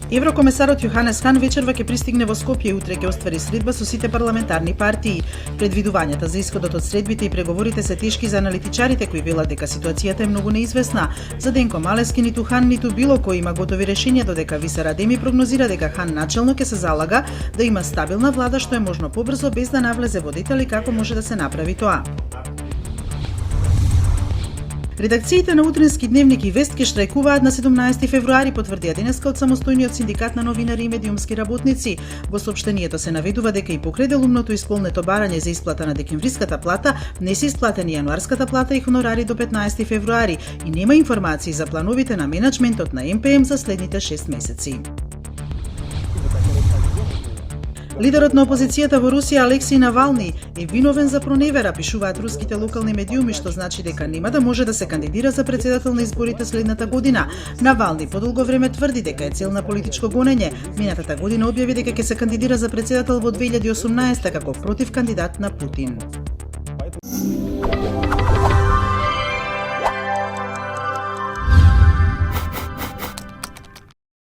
Еврокомесарот Јоханес Хан вечерва ќе пристигне во Скопје и утре ќе оствари средба со сите парламентарни партии. Предвидувањата за исходот од средбите и преговорите се тешки за аналитичарите кои велат дека ситуацијата е многу неизвестна. За Денко Малески ниту Хан ниту било кој има готови решенија, додека Висар Адеми прогнозира дека Хан начелно ќе се залага да има стабилна влада што е можно побрзо без да навлезе во детали како може да се направи тоа. Редакциите на утрински дневник и вест ќе штрајкуваат на 17 февруари, потврдија денеска од самостојниот синдикат на новинари и медиумски работници. Во соопштението се наведува дека и покрај делумното исполнето барање за исплата на декемвриската плата, не се исплатени јануарската плата и хонорари до 15 февруари и нема информации за плановите на менаџментот на МПМ за следните 6 месеци. Лидерот на опозицијата во Русија Алексеј Навални е виновен за проневера, пишуваат руските локални медиуми, што значи дека нема да може да се кандидира за председател на изборите следната година. Навални подолго време тврди дека е цел на политичко гонење. Минатата година објави дека ќе се кандидира за председател во 2018 како против кандидат на Путин.